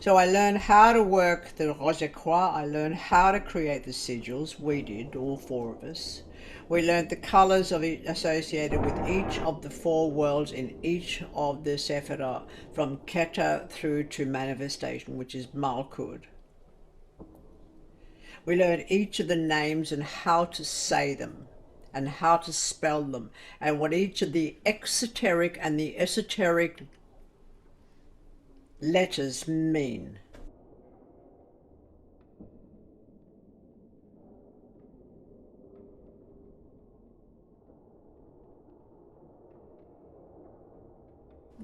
So I learned how to work the Rosequa. I learned how to create the sigils. We did, all four of us. We learned the colours of it associated with each of the four worlds in each of the Sephirah, from Keta through to manifestation, which is Malkud. We learned each of the names and how to say them and how to spell them and what each of the exoteric and the esoteric letters mean.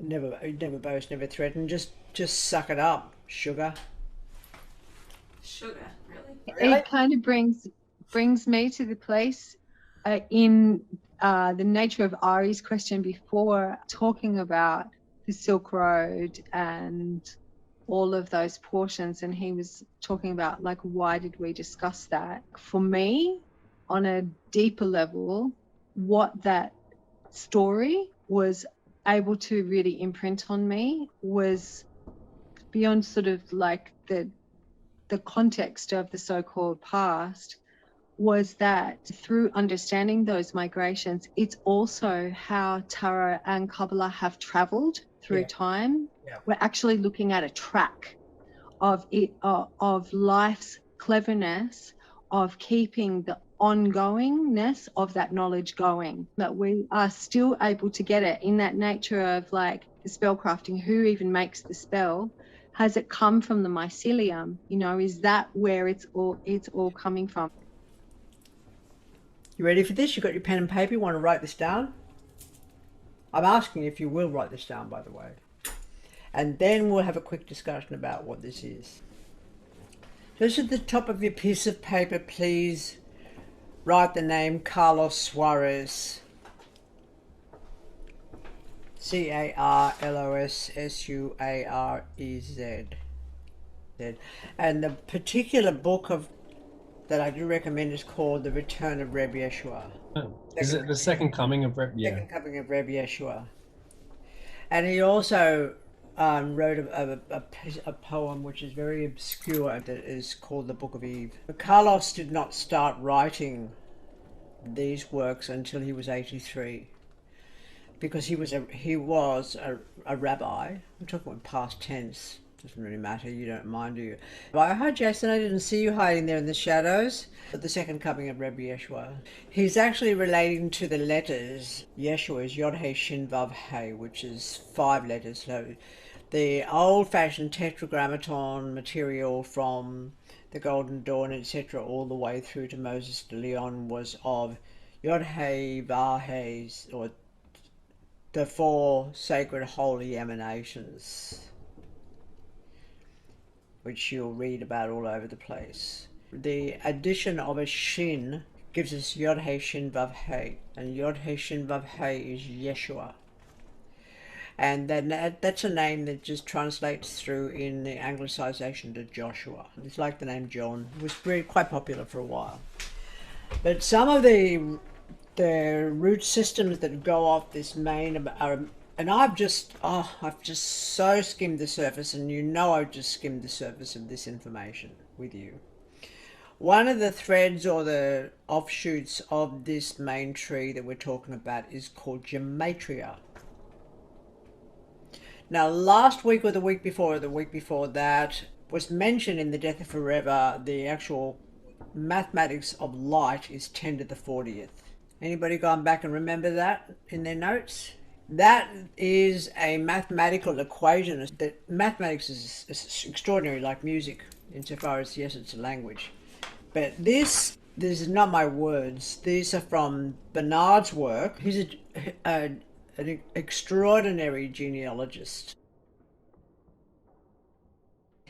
Never boast, never threaten. Just suck it up, sugar. Sugar, really? Really? It kind of brings me to the place in the nature of Ari's question before, talking about the Silk Road and all of those portions, and he was talking about, like, why did we discuss that? For me, on a deeper level, what that story was able to really imprint on me was beyond sort of like the context of the so-called past, was that through understanding those migrations, it's also how Tarot and Kabbalah have traveled through time. We're actually looking at a track of it, of life's cleverness, of keeping the ongoingness of that knowledge going, that we are still able to get it in that nature of, like, the spellcrafting. Who even makes the spell? Has it come from the mycelium? You know, is that where it's all coming from? You ready for this? You got your pen and paper? You want to write this down? I'm asking if you will write this down, by the way. And then we'll have a quick discussion about what this is. Just at the top of your piece of paper, please write the name Carlos Suarez. Carlossuarez. And the particular book that I do recommend is called The Return of Reb Yeshua. Oh, is it the second coming of Reb? Yeah. Second coming of Reb Yeshua. And he also wrote a poem which is very obscure that is called The Book of Eve. Carlos did not start writing these works until he was 83, because he was a rabbi. I'm talking in past tense. Doesn't really matter, you don't mind, do you? But hi Jason, I didn't see you hiding there in the shadows. The second coming of Rebbe Yeshua. He's actually relating to the letters. Yeshua is Yod He Shin Vav He, which is 5 letters. So the old-fashioned tetragrammaton material from the Golden Dawn, etc., all the way through to Moses de Leon was of Yod He Vav He, or the 4 sacred holy emanations, which you'll read about all over the place. The addition of a shin gives us Yod He Shin Vav He, and Yod He Shin Vav He is Yeshua. And then that's a name that just translates through in the anglicization to Joshua. It's like the name John. It was very quite popular for a while. But some of the root systems that go off this main are, and I've just so skimmed the surface, and you know I've just skimmed the surface of this information with you. One of the threads or the offshoots of this main tree that we're talking about is called Gematria. Now, last week or the week before that was mentioned in The Death of Forever, the actual mathematics of light is 10 to the 40th. Anybody gone back and remember that in their notes? That is a mathematical equation. That mathematics is extraordinary, like music, insofar as, yes, it's a language. But this is not my words. These are from Bernard's work. He's an extraordinary genealogist.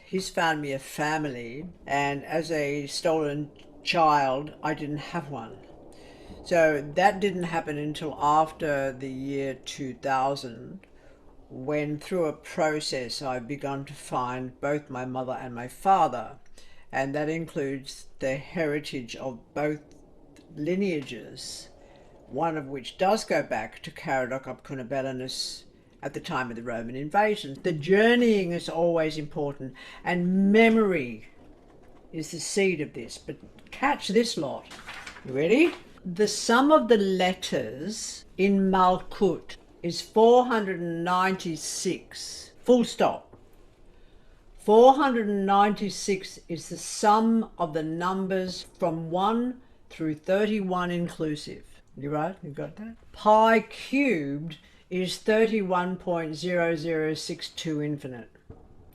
He's found me a family, and as a stolen child, I didn't have one. So that didn't happen until after the year 2000, when through a process I've begun to find both my mother and my father, and that includes the heritage of both lineages, one of which does go back to Caradoc Upcunabelinus at the time of the Roman invasion. The journeying is always important, and memory is the seed of this. But catch this lot. You ready? The sum of the letters in Malkut is 496. Full stop. 496 is the sum of the numbers from 1 through 31 inclusive. You right? You got that? Pi cubed is 31.0062 infinite.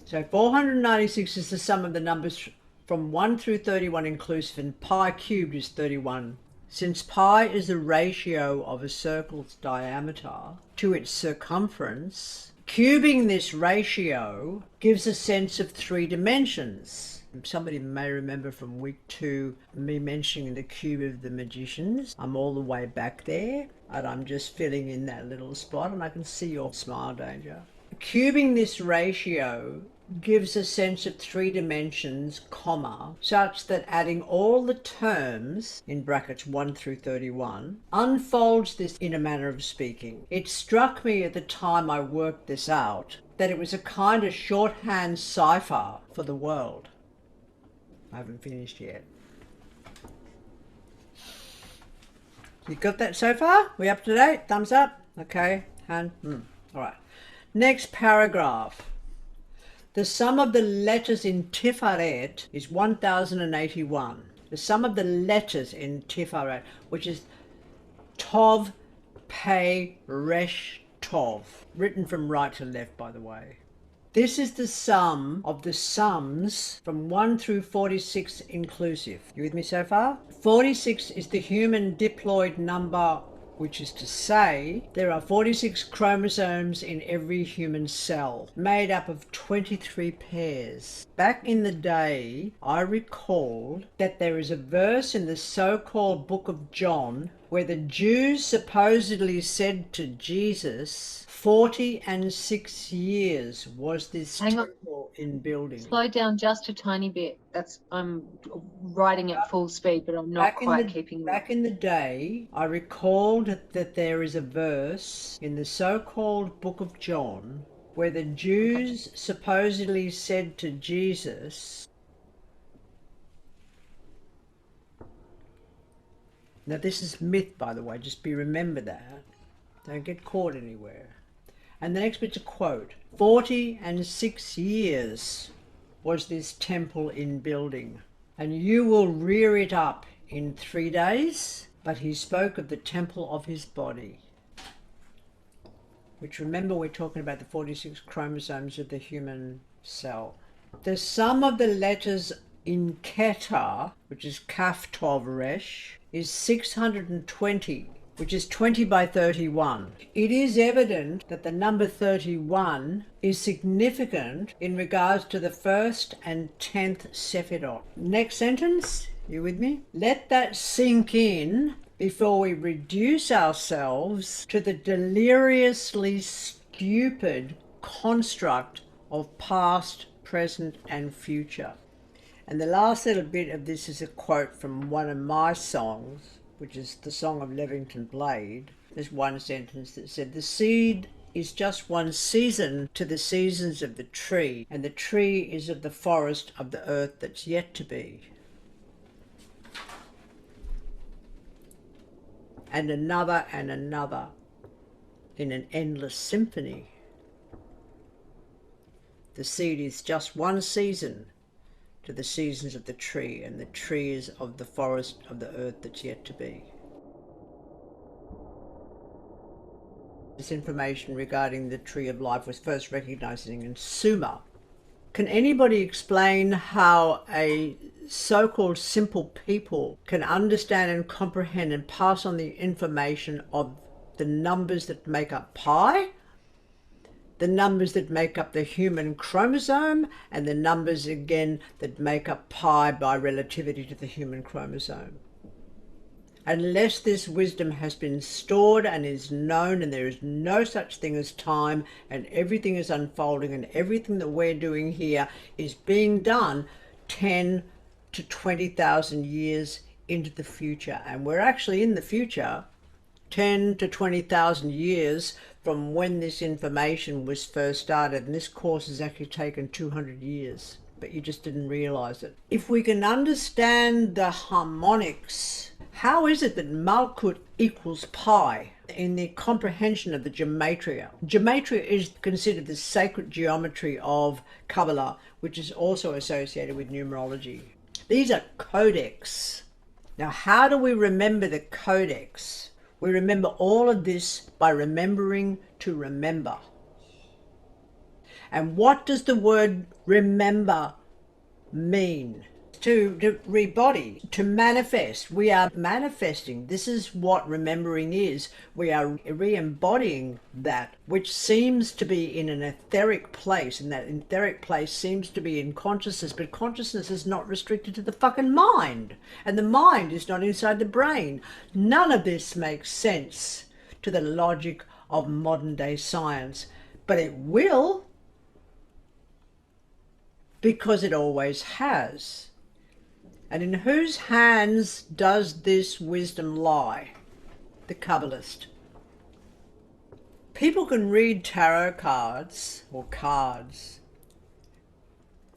So 496 is the sum of the numbers from 1 through 31 inclusive, and pi cubed is 31. Since pi is the ratio of a circle's diameter to its circumference, cubing this ratio gives a sense of 3 dimensions. Somebody may remember from week 2 me mentioning the cube of the magicians. I'm all the way back there, and I'm just filling in that little spot, and I can see your smile, Danger. Cubing this ratio gives a sense of 3 dimensions, comma, such that adding all the terms, in brackets 1 through 31, unfolds this in a manner of speaking. It struck me at the time I worked this out that it was a kind of shorthand cipher for the world. I haven't finished yet. You got that so far? We up to date? Thumbs up? Okay. All right. Next paragraph. The sum of the letters in Tiferet is 1081. The sum of the letters in Tiferet, which is Tov, Pei, Resh, Tov. Written from right to left, by the way. This is the sum of the sums from 1 through 46 inclusive. You with me so far? 46 is the human diploid number, which is to say there are 46 chromosomes in every human cell, made up of 23 pairs. Back in the day, I recalled that there is a verse in the so-called Book of John where the Jews supposedly said to Jesus, 46 years was this temple in building. Slow down just a tiny bit. I'm writing at full speed, but I'm not quite keeping up. Back in the day, I recalled that there is a verse in the so-called Book of John where the Jews supposedly said to Jesus, now this is myth, by the way, just remember that. Don't get caught anywhere. And the next bit's a quote. 46 years was this temple in building, and you will rear it up in 3 days. But he spoke of the temple of his body, which, remember, we're talking about the 46 chromosomes of the human cell. The sum of the letters in Keter, which is Kaf Tov Resh, is 620, which is 20 by 31. It is evident that the number 31 is significant in regards to the 1st and 10th Sephirot. Next sentence, you with me? Let that sink in before we reduce ourselves to the deliriously stupid construct of past, present, and future. And the last little bit of this is a quote from one of my songs, which is the Song of Levington Blade. There's one sentence that said, the seed is just one season to the seasons of the tree, and the tree is of the forest of the earth that's yet to be. And another in an endless symphony. The seed is just one season to the seasons of the tree, and the tree is of the forest of the earth that's yet to be. This information regarding the tree of life was first recognized in Sumer. Can anybody explain how a so-called simple people can understand and comprehend and pass on the information of the numbers that make up pi, the numbers that make up the human chromosome, and the numbers again that make up pi by relativity to the human chromosome? Unless this wisdom has been stored and is known, and there is no such thing as time, and everything is unfolding, and everything that we're doing here is being done 10 to 20,000 years into the future, and we're actually in the future 10 to 20,000 years from when this information was first started, and this course has actually taken 200 years, but you just didn't realize it. If we can understand the harmonics, how is it that Malkut equals pi in the comprehension of the Gematria? Gematria is considered the sacred geometry of Kabbalah, which is also associated with numerology. These are codex. Now, how do we remember the codex? We remember all of this by remembering to remember. And what does the word remember mean? To rebody, to manifest. We are manifesting. This is what remembering is. We are re-embodying that which seems to be in an etheric place, and that etheric place seems to be in consciousness, but consciousness is not restricted to the fucking mind, and the mind is not inside the brain. None of this makes sense to the logic of modern day science, but it will, because it always has. And in whose hands does this wisdom lie? The Kabbalist. People can read tarot cards or cards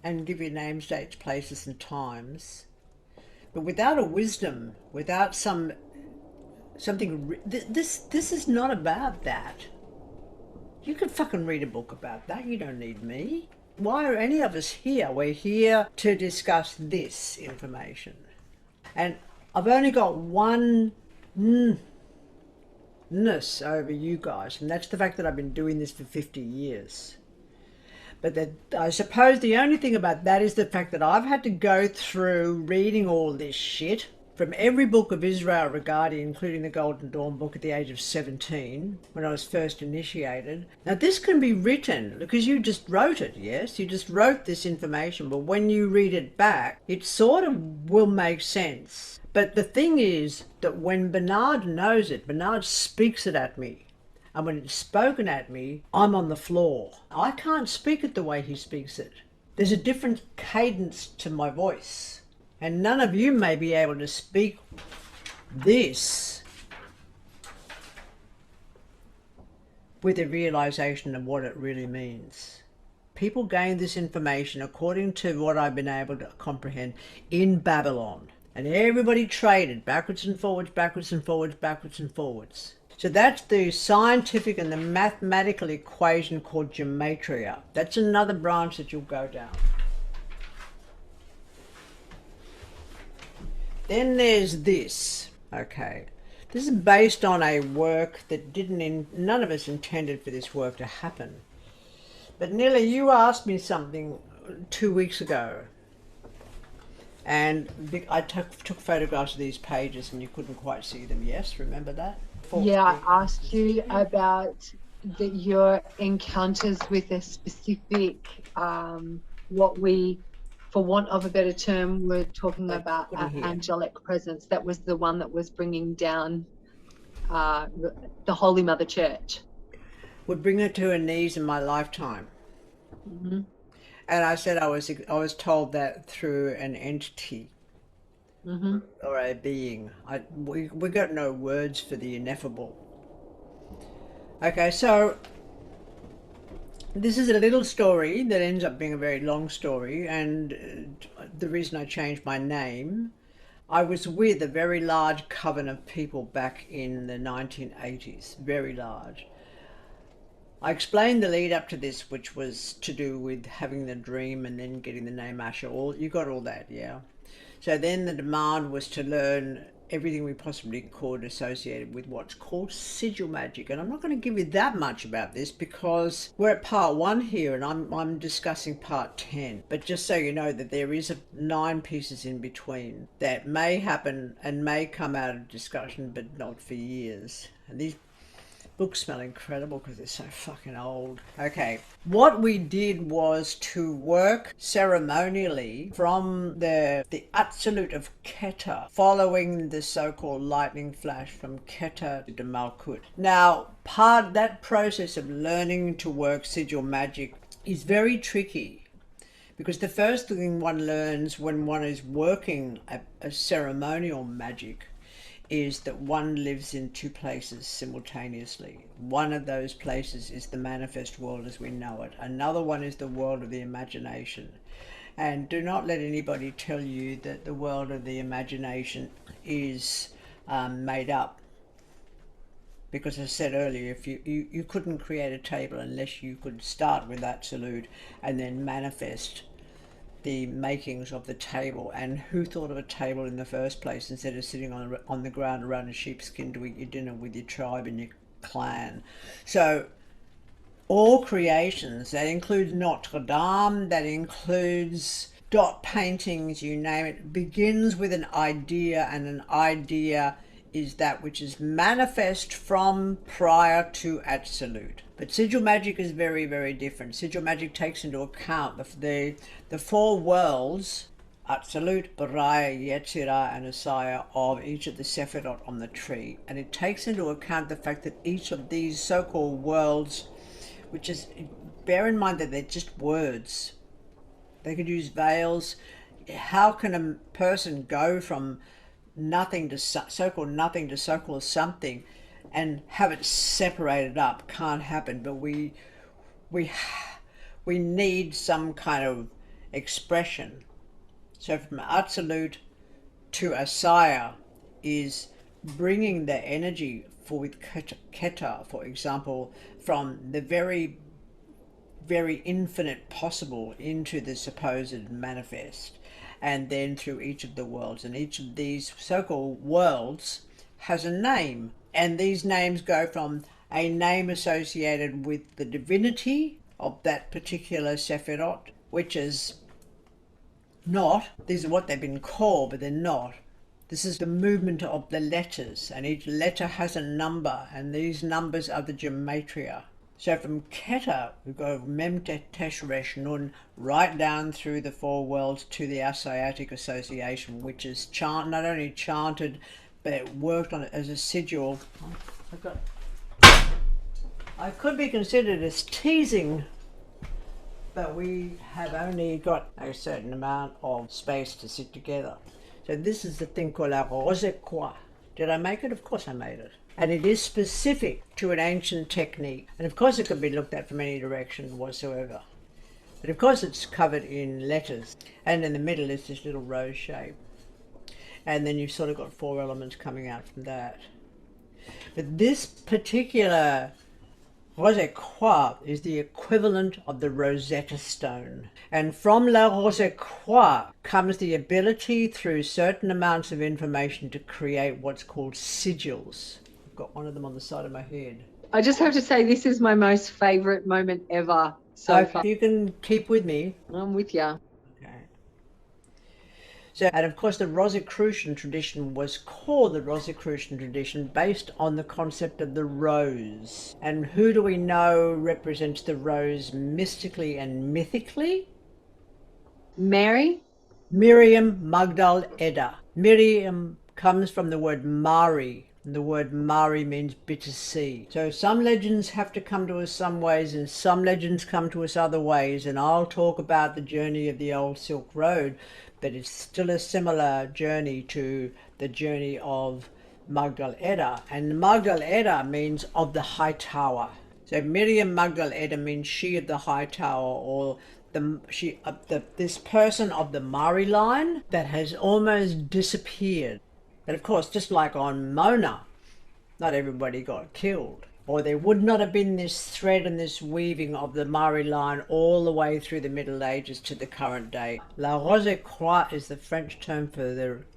and give you names, dates, places and times, but without a wisdom, without something, this is not about that. You can fucking read a book about that. You don't need me. Why are any of us here? We're here to discuss this information. And I've only got one ness over you guys, and that's the fact that I've been doing this for 50 years. But I suppose the only thing about that is the fact that I've had to go through reading all this shit from every book of Israel regarding, including the Golden Dawn book, at the age of 17, when I was first initiated. Now this can be written, because you just wrote it, yes? You just wrote this information, but when you read it back, it sort of will make sense. But the thing is that when Bernard knows it, Bernard speaks it at me. And when it's spoken at me, I'm on the floor. I can't speak it the way he speaks it. There's a different cadence to my voice. And none of you may be able to speak this with a realization of what it really means. People gain this information according to what I've been able to comprehend in Babylon. And everybody traded backwards and forwards, backwards and forwards, backwards and forwards. So that's the scientific and the mathematical equation called Gematria. That's another branch that you'll go down. Then there's this, okay. This is based on a work that none of us intended for this work to happen. But Nilla, you asked me something 2 weeks ago. And I took photographs of these pages and you couldn't quite see them, yes? Remember that? Yeah, I asked you about your encounters with a specific, what we, for want of a better term, we're talking about angelic presence. That was the one that was bringing down the Holy Mother Church. Would bring her to her knees in my lifetime. Mm-hmm. And I said I was told that through an entity, mm-hmm, or a being. We got no words for the ineffable. Okay, so this is a little story that ends up being a very long story, and the reason I changed my name, I was with a very large coven of people back in the 1980s, very large. I explained the lead up to this, which was to do with having the dream and then getting the name Asher. You got all that, yeah? So then the demand was to learn everything we possibly could associated with what's called sigil magic. And I'm not going to give you that much about this because we're at part 1 here and I'm discussing part 10. But just so you know that there is 9 pieces in between that may happen and may come out of discussion, but not for years. And these books smell incredible because they're so fucking old. Okay, what we did was to work ceremonially from the absolute of Keter, following the so-called lightning flash from Keter to Malkut. Now, that process of learning to work sigil magic is very tricky, because the first thing one learns when one is working a ceremonial magic is that one lives in two places simultaneously. One of those places is the manifest world as we know it. Another one is the world of the imagination. And do not let anybody tell you that the world of the imagination is made up. Because as I said earlier, if you couldn't create a table unless you could start with absolute and then manifest the makings of the table. And who thought of a table in the first place instead of sitting on the ground around a sheepskin to eat your dinner with your tribe and your clan? So all creations, that includes Notre Dame, that includes dot paintings, you name it, begins with an idea, and an idea is that which is manifest from prior to absolute. But sigil magic is very, very different. Sigil magic takes into account the four worlds, absolute, Baraya, Yetzirah, and Asaya, of each of the Sephirot on the tree. And it takes into account the fact that each of these so-called worlds, which is, bear in mind that they're just words. They could use veils. How can a person go from nothing to so-called nothing to so-called something and have it separated up? Can't happen. But we need some kind of expression. So from absolute to Asaya is bringing the energy for with Keta, for example, from the very, very infinite possible into the supposed manifest, and then through each of the worlds. And each of these so-called worlds has a name, and these names go from a name associated with the divinity of that particular Sephirot, which is not, these are what they've been called, but they're not. This is the movement of the letters, and each letter has a number, and these numbers are the Gematria. So from Keta, we go Mem Tesh Resh Nun right down through the four worlds to the Asiatic Association, which is not only chanted, but it worked on it as a sigil. I could be considered as teasing, but we have only got a certain amount of space to sit together. So this is the thing called la rose croix. Did I make it? Of course I made it. And it is specific to an ancient technique. And of course it could be looked at from any direction whatsoever. But of course it's covered in letters. And in the middle is this little rose shape. And then you've sort of got four elements coming out from that. But this particular Rose Croix is the equivalent of the Rosetta Stone. And from La Rose Croix comes the ability through certain amounts of information to create what's called sigils. I've got one of them on the side of my head. I just have to say this is my most favourite moment ever so far. If you can keep with me. I'm with you. So, and of course the Rosicrucian tradition was called the Rosicrucian tradition based on the concept of the rose. And who do we know represents the rose mystically and mythically? Mary? Miriam Magdal Edda. Miriam comes from the word Mari. And the word Mari means bitter sea. So some legends have to come to us some ways and some legends come to us other ways. And I'll talk about the journey of the old Silk Road, but it's still a similar journey to the journey of Magdal Edda. And Magdal Edda means of the high tower. So Miriam Magdal Edda means she of the high tower, or this person of the Mari line that has almost disappeared. But of course, just like on Mona, not everybody got killed. Or there would not have been this thread and this weaving of the Mari line all the way through the Middle Ages to the current day. La Rose Croix is the French term for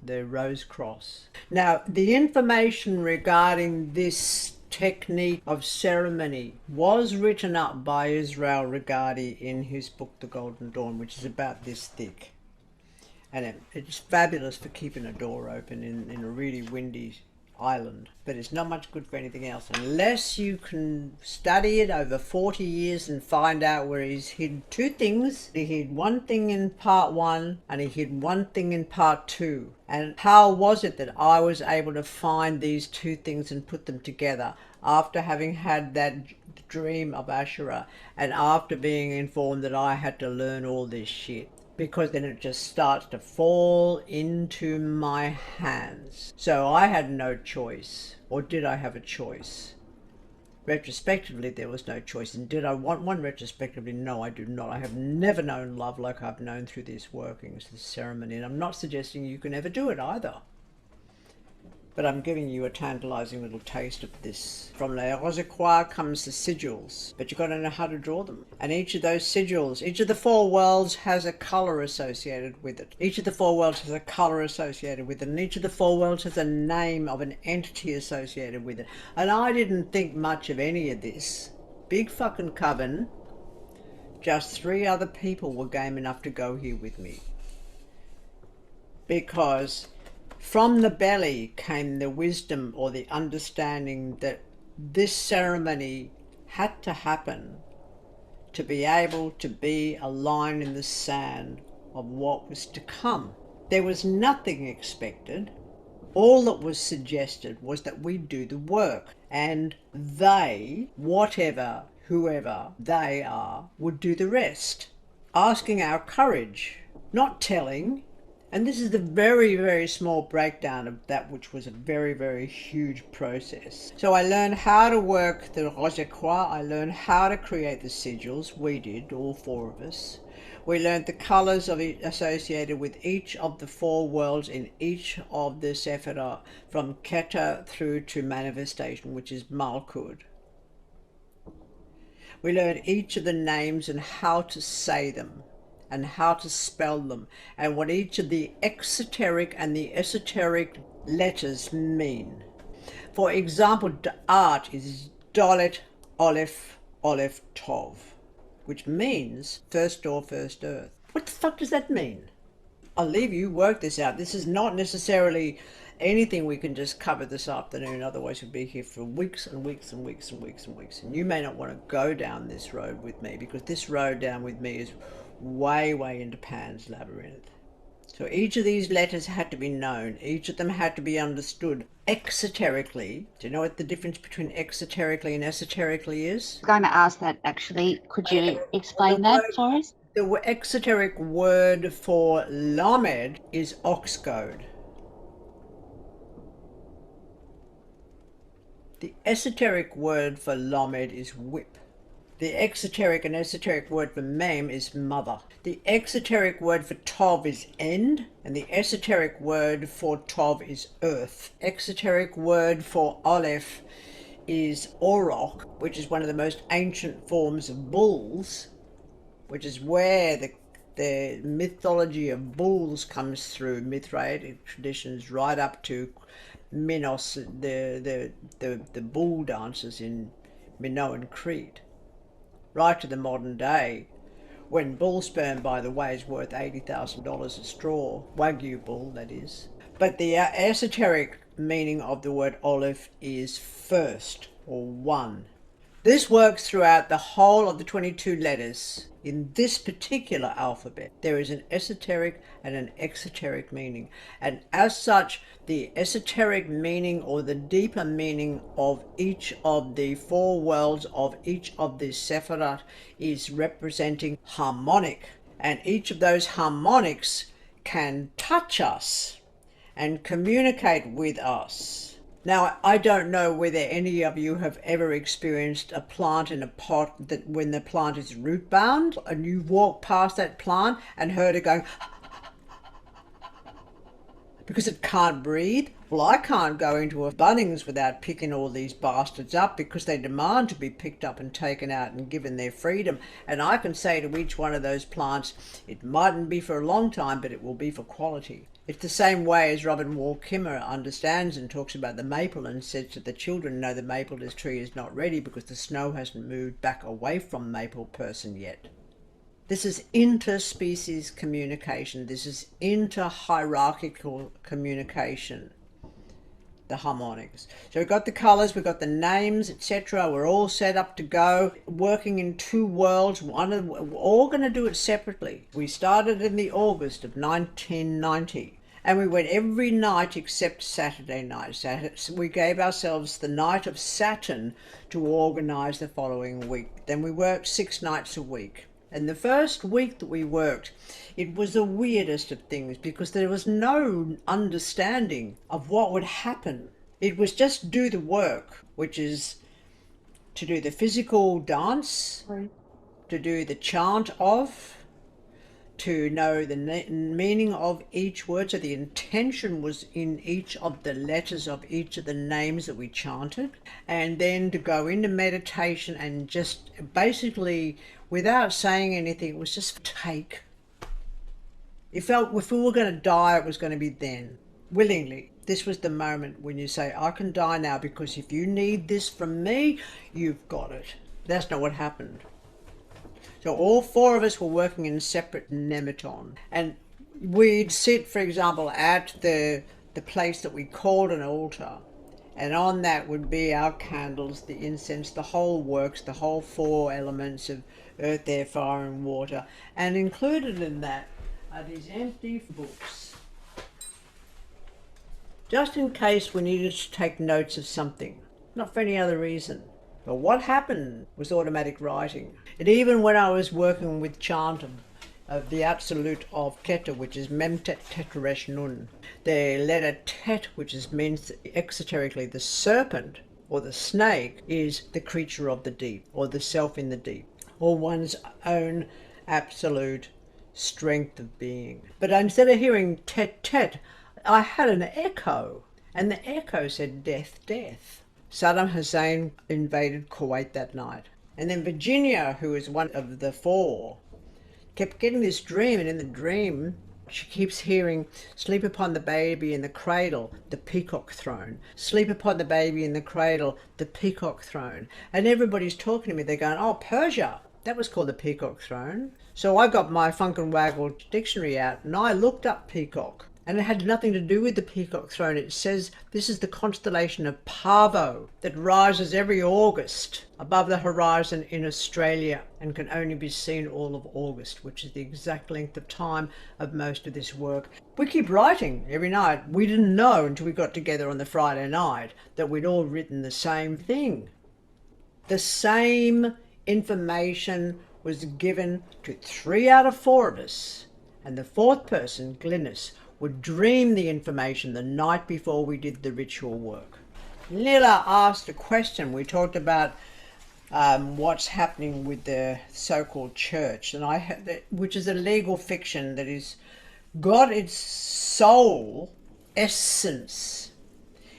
the rose cross. Now, the information regarding this technique of ceremony was written up by Israel Regardie in his book, The Golden Dawn, which is about this thick. And it's fabulous for keeping a door open in a really windy island, but it's not much good for anything else unless you can study it over 40 years and find out where he's hid two things. He hid one thing in part one and he hid one thing in part two. And how was it that I was able to find these two things and put them together after having had that dream of Asherah and after being informed that I had to learn all this shit? because then it just starts to fall into my hands. So I had no choice. Or did I have a choice? Retrospectively, there was no choice. And did I want one? Retrospectively, no, I do not. I have never known love like I've known through these workings, this ceremony. And I'm not suggesting you can ever do it either. But I'm giving you a tantalizing little taste of this. From Les Rosequois comes the sigils, but you've got to know how to draw them. And each of those sigils, each of the 4 worlds has a color associated with it. Each of the 4 worlds has a color associated with it. And each of the 4 worlds has a name of an entity associated with it. And I didn't think much of any of this. Big fucking coven. Just 3 other people were game enough to go here with me. Because from the belly came the wisdom or the understanding that this ceremony had to happen to be able to be a line in the sand of what was to come. There was nothing expected. All that was suggested was that we do the work, and they, whatever, whoever they are, would do the rest. Asking our courage, not telling. And this is the very, very small breakdown of that which was a very, very huge process. So I learned how to work the Rosequois. I learned how to create the sigils. We did, all 4 of us. We learned the colours of it associated with each of the 4 worlds in each of the Sephirah, from Keter through to manifestation, which is Malkud. We learned each of the names and how to say them, and how to spell them, and what each of the exoteric and the esoteric letters mean. For example, art is Dalet, Aleph, Aleph, Tov, which means first door, first earth. What the fuck does that mean? I'll leave you work this out. This is not necessarily anything we can just cover this afternoon, otherwise we'll be here for weeks and weeks and weeks and weeks and weeks. And you may not want to go down this road with me, because this road down with me is way into Pan's Labyrinth. So each of these letters had to be known. Each of them had to be understood exoterically. Do you know what the difference between exoterically and esoterically is? I was going to ask that actually. Could you explain that for us? The exoteric word for Lamed is oxgoad. The esoteric word for Lamed is whip. The exoteric and esoteric word for Mem is mother. The exoteric word for Tov is end, and the esoteric word for Tov is earth. Exoteric word for Aleph is Orok, which is one of the most ancient forms of bulls, which is where the mythology of bulls comes through, Mithraic traditions, right up to Minos, the bull dancers in Minoan Crete. Right to the modern day, when bull sperm, by the way, is worth $80,000 a straw, Wagyu bull, that is. But the esoteric meaning of the word Aleph is first, or one. This works throughout the whole of the 22 letters. In this particular alphabet, there is an esoteric and an exoteric meaning. And as such, the esoteric meaning, or the deeper meaning of each of the 4 worlds of each of the Sephirah, is representing harmonic. And each of those harmonics can touch us and communicate with us. Now, I don't know whether any of you have ever experienced a plant in a pot that when the plant is root bound and you walk past that plant and heard it going because it can't breathe. Well, I can't go into a Bunnings without picking all these bastards up, because they demand to be picked up and taken out and given their freedom. And I can say to each one of those plants, it mightn't be for a long time, but it will be for quality. It's the same way as Robin Wall Kimmer understands and talks about the maple and says to the children, no, the maple tree is not ready because the snow hasn't moved back away from maple person yet. This is interspecies communication. This is inter-hierarchical communication. The harmonics. So we've got the colours, we've got the names, etc. We're all set up to go, working in 2 worlds. We're all going to do it separately. We started in the August of 1990. And we went every night except Saturday night. So we gave ourselves the night of Saturn to organise the following week. Then we worked 6 nights a week. And the first week that we worked, it was the weirdest of things because there was no understanding of what would happen. It was just do the work, which is to do the physical dance, to do the chant of, to know the meaning of each word. So the intention was in each of the letters of each of the names that we chanted. And then to go into meditation and just basically, without saying anything, it was just take. It felt if we were going to die, it was going to be then, willingly. This was the moment when you say, I can die now because if you need this from me, you've got it. That's not what happened. So all four of us were working in separate nematon. And we'd sit, for example, at the place that we called an altar. And on that would be our candles, the incense, the whole works, the whole four elements of earth, air, fire and water. And included in that are these empty books. Just in case we needed to take notes of something, not for any other reason. But what happened was automatic writing. And even when I was working with chant of the absolute of Keter, which is Mem Tet Teteresh Nun, the letter Tet, which means exoterically the serpent or the snake, is the creature of the deep or the self in the deep or one's own absolute strength of being. But instead of hearing Tet Tet, I had an echo, and the echo said death, death. Saddam Hussein invaded Kuwait that night. And then Virginia, who is one of the four, kept getting this dream, and in the dream she keeps hearing, sleep upon the baby in the cradle, the peacock throne. Sleep upon the baby in the cradle, the peacock throne. And everybody's talking to me, they're going, oh, Persia, that was called the peacock throne. So I got my Funk and Waggle dictionary out and I looked up peacock. And it had nothing to do with the peacock throne. It says this is the constellation of Pavo that rises every August above the horizon in Australia and can only be seen all of August, which is the exact length of time of most of this work. We keep writing every night. We didn't know until we got together on the Friday night that we'd all written the same thing. The same information was given to 3 out of 4 of us. And the fourth person, Glynis, would dream the information the night before we did the ritual work. Lila asked a question. We talked about what's happening with the so-called church, and which is a legal fiction that is got its soul essence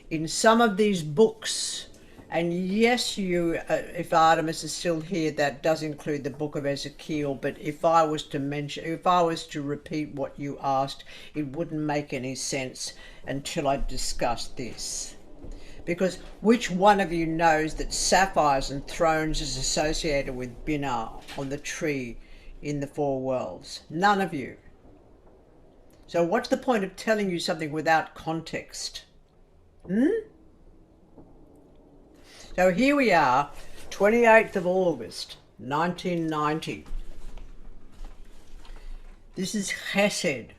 in some of these books. And yes, if Artemis is still here, that does include the book of Ezekiel. But if I was to repeat what you asked, it wouldn't make any sense until I discussed this. Because which one of you knows that sapphires and thrones is associated with Binah on the tree in the 4 worlds? None of you. So what's the point of telling you something without context? So here we are, 28th of August, 1990. This is Chesed,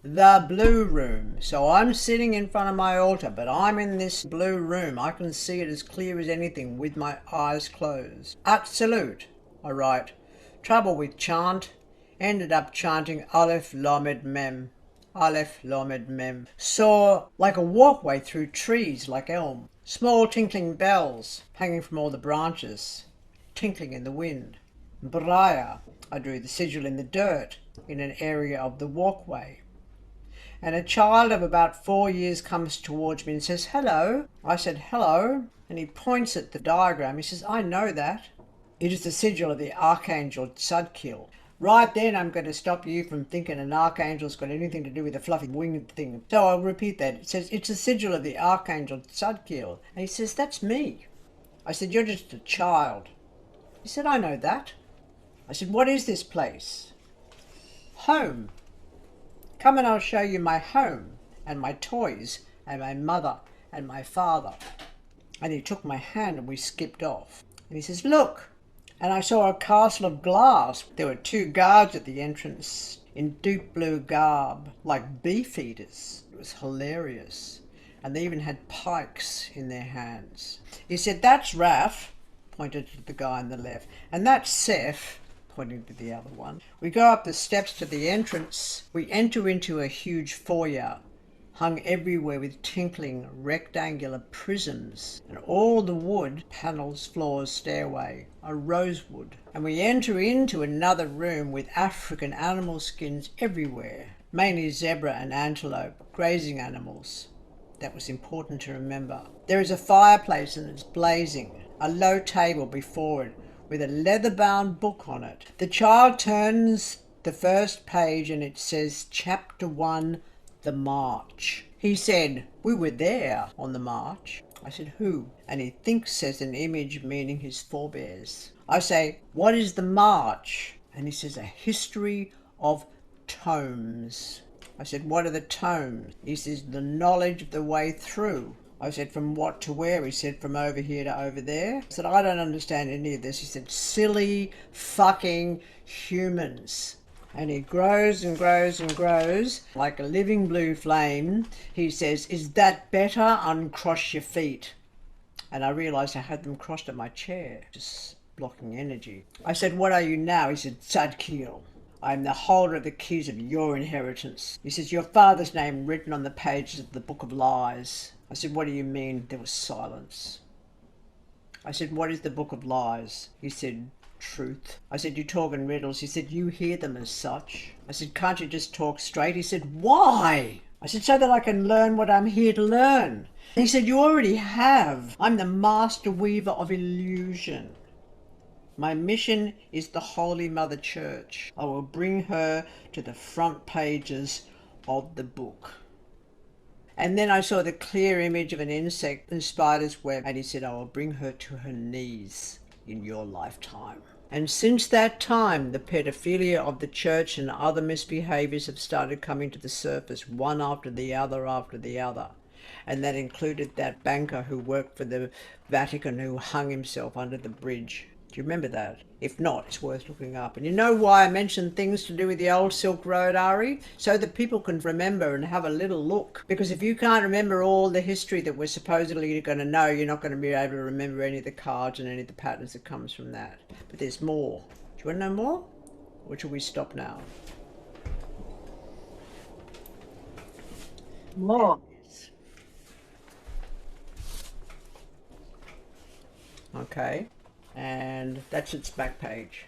the blue room. So I'm sitting in front of my altar, but I'm in this blue room. I can see it as clear as anything with my eyes closed. Absolute, I write. Trouble with chant. Ended up chanting Aleph Lamed Mem. Aleph Lamed Mem. Saw like a walkway through trees like elm. Small tinkling bells hanging from all the branches, tinkling in the wind. Braya, I drew the sigil in the dirt in an area of the walkway. And a child of about 4 years comes towards me and says, hello. I said, hello. And he points at the diagram. He says, I know that. It is the sigil of the archangel Tzadkil. Right then I'm going to stop you from thinking an archangel's got anything to do with a fluffy winged thing. So I'll repeat that. It says, it's a sigil of the archangel Tzadkil. And he says, that's me. I said, you're just a child. He said, I know that. I said, what is this place? Home. Come and I'll show you my home and my toys and my mother and my father. And he took my hand and we skipped off. And he says, look. And I saw a castle of glass. There were 2 guards at the entrance in deep blue garb, like beef eaters. It was hilarious. And they even had pikes in their hands. He said, that's Raph, pointed to the guy on the left. And that's Seth, pointing to the other one. We go up the steps to the entrance. We enter into a huge foyer, hung everywhere with tinkling rectangular prisms, and all the wood, panels, floors, stairway, are rosewood. And we enter into another room with African animal skins everywhere, mainly zebra and antelope, grazing animals. That was important to remember. There is a fireplace and it's blazing, a low table before it with a leather-bound book on it. The child turns the first page and it says Chapter 1, The March. He said, "We were there on the march." I said, "Who?" And he thinks says an image meaning his forebears. I say, "What is the march?" And he says, "A history of tomes." I said, "What are the tomes?" He says, "The knowledge of the way through." I said, "From what to where?" He said, "From over here to over there." I said, "I don't understand any of this." He said, "Silly fucking humans." And he grows and grows and grows like a living blue flame. He says, "Is that better? Uncross your feet." And I realised I had them crossed at my chair, just blocking energy. I said, "What are you now?" He said, "Tzadkil. I am the holder of the keys of your inheritance." He says, "Your father's name written on the pages of the Book of Lies." I said, "What do you mean?" There was silence. I said, "What is the Book of Lies?" He said, "Truth." I said, "You talk in riddles." He said, "You hear them as such." I said, "Can't you just talk straight?" He said, "Why?" I said, "So that I can learn what I'm here to learn." He said, "You already have. I'm the master weaver of illusion. My mission is the Holy Mother Church. I will bring her to the front pages of the book." And then I saw the clear image of an insect in spider's web, and he said, "I will bring her to her knees in your lifetime." And since that time, the pedophilia of the church and other misbehaviours have started coming to the surface, one after the other after the other. And that included that banker who worked for the Vatican who hung himself under the bridge. Do you remember that? If not, it's worth looking up. And you know why I mentioned things to do with the old Silk Road, Ari? So that people can remember and have a little look. Because if you can't remember all the history that we're supposedly going to know, you're not going to be able to remember any of the cards and any of the patterns that comes from that. But there's more. Do you want to know more? Or should we stop now? More. Okay. And that's its back page.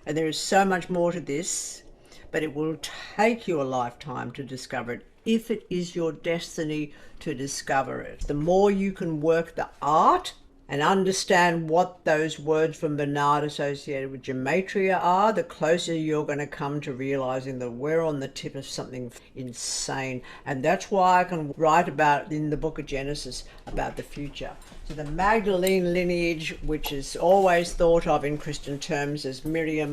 And there is so much more to this, but it will take you a lifetime to discover it, if it is your destiny to discover it. The more you can work the art and understand what those words from Bernard associated with Gematria are, the closer you're going to come to realizing that we're on the tip of something insane. And that's why I can write about in the book of Genesis about the future. So the Magdalene lineage, which is always thought of in Christian terms as Mary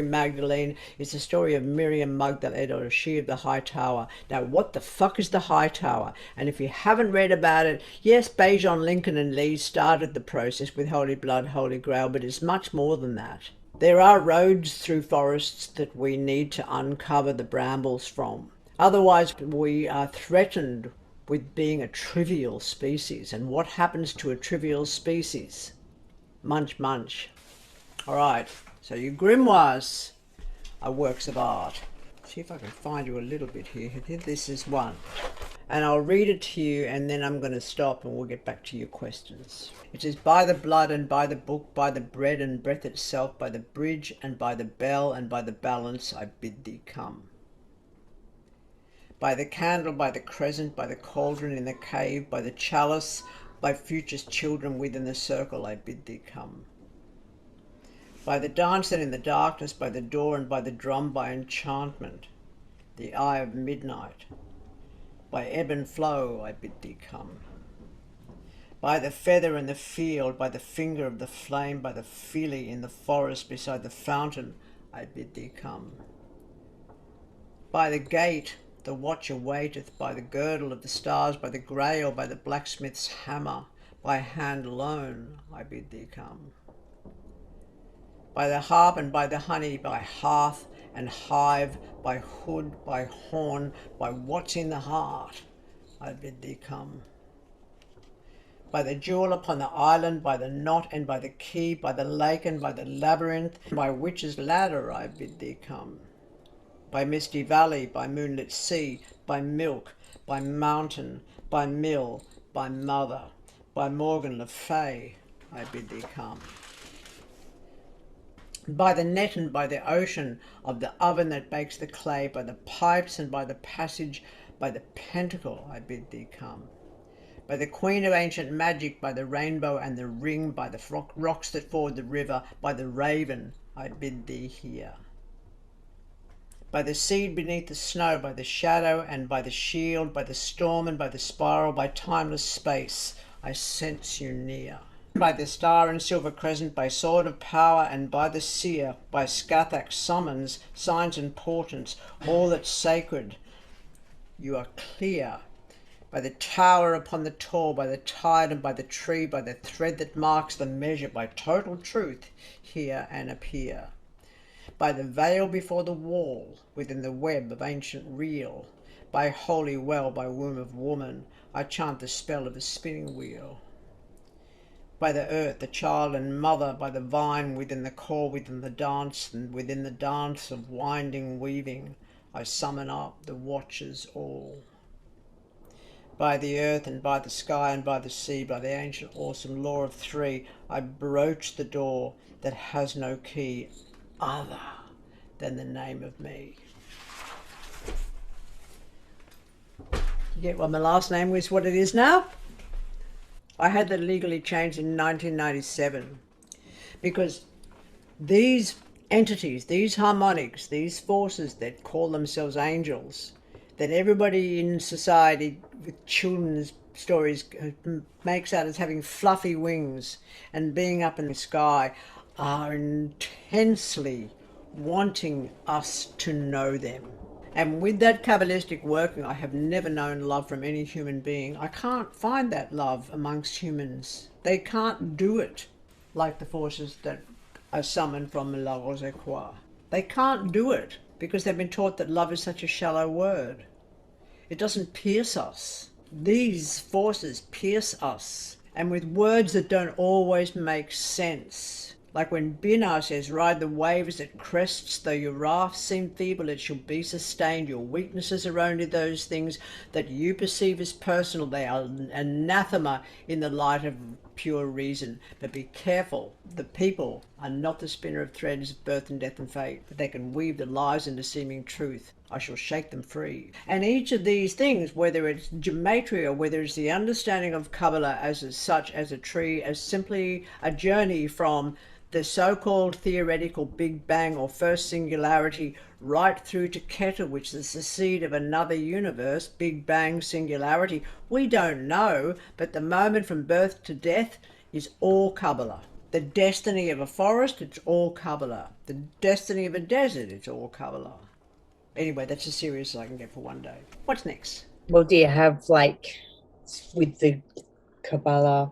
Magdalene, is the story of Miriam Magdalene, or she of the high tower. Now, what the fuck is the high tower? And if you haven't read about it, yes, Bejon, Lincoln and Lee started the process with Holy Blood, Holy Grail, but it's much more than that. There are roads through forests that we need to uncover the brambles from. Otherwise, we are threatened with being a trivial species. And what happens to a trivial species? Munch, munch. All right, so your grimoires are works of art. See if I can find you a little bit here. This is one. And I'll read it to you, and then I'm going to stop and we'll get back to your questions. It says, "By the blood and by the book, by the bread and breath itself, by the bridge and by the bell and by the balance, I bid thee come. By the candle, by the crescent, by the cauldron in the cave, by the chalice, by future's children within the circle, I bid thee come. By the dancer in the darkness, by the door and by the drum, by enchantment, the eye of midnight, by ebb and flow, I bid thee come. By the feather in the field, by the finger of the flame, by the feelie in the forest beside the fountain, I bid thee come. By the gate, the watcher waiteth, by the girdle of the stars, by the grail, by the blacksmith's hammer, by hand alone, I bid thee come. By the harp and by the honey, by hearth and hive, by hood, by horn, by what's in the heart, I bid thee come. by the jewel upon the island, by the knot and by the key, by the lake and by the labyrinth, by witch's ladder I bid thee come. By misty valley, by moonlit sea, by milk, by mountain, by mill, by mother, by Morgan Le Fay I bid thee come. By the net and by the ocean, of the oven that bakes the clay, by the pipes and by the passage, by the pentacle I bid thee come. By the queen of ancient magic, by the rainbow and the ring, by the rocks that ford the river, by the raven I bid thee hear. By the seed beneath the snow, by the shadow and by the shield, by the storm and by the spiral, by timeless space I sense you near. By the star and silver crescent, by sword of power and by the seer, by Scathach's summons, signs and portents, all that's sacred, you are clear. By the tower upon the tall, by the tide and by the tree, by the thread that marks the measure, by total truth hear and appear. By the veil before the wall, within the web of ancient reel, by holy well, by womb of woman, I chant the spell of the spinning wheel. By the earth, the child and mother, by the vine within the core, within the dance, and within the dance of winding weaving, I summon up the watchers all. By the earth and by the sky and by the sea, by the ancient awesome law of three, I broach the door that has no key other than the name of me. You get what my last name was, what it is now? I had that legally changed in 1997 because these entities, these harmonics, these forces that call themselves angels, that everybody in society with children's stories makes out as having fluffy wings and being up in the sky, are intensely wanting us to know them. And with that Kabbalistic working, I have never known love from any human being. I can't find that love amongst humans. They can't do it like the forces that are summoned from La Rosequois. They can't do it because they've been taught that love is such a shallow word. It doesn't pierce us. These forces pierce us, and with words that don't always make sense. Like when Binar says, ride the waves at crests, though your raft seem feeble, it shall be sustained. Your weaknesses are only those things that you perceive as personal. They are anathema in the light of pure reason. But be careful, the people are not the spinner of threads of birth and death and fate, but they can weave the lies into seeming truth. I shall shake them free. And each of these things, whether it's Gematria, whether it's the understanding of Kabbalah as such, as a tree, as simply a journey from the so-called theoretical Big Bang or first singularity right through to Keter, which is the seed of another universe, Big Bang singularity, we don't know, but the moment from birth to death is all Kabbalah. The destiny of a forest, it's all Kabbalah. The destiny of a desert, it's all Kabbalah. Anyway, that's as serious as I can get for one day. What's next? Well, do you have, like, with the Kabbalah,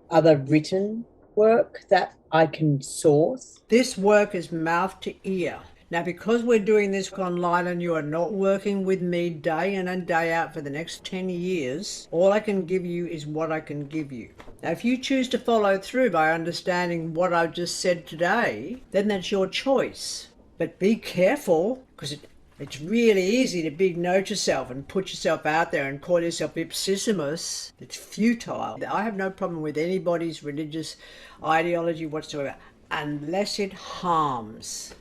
other written work that I can source? This work is mouth to ear. Now, because we're doing this online and you are not working with me day in and day out for the next 10 years, all I can give you is what I can give you. Now, if you choose to follow through by understanding what I've just said today, then that's your choice. But be careful, because it's really easy to big note yourself and put yourself out there and call yourself ipsissimus. It's futile. I have no problem with anybody's religious ideology whatsoever, unless it harms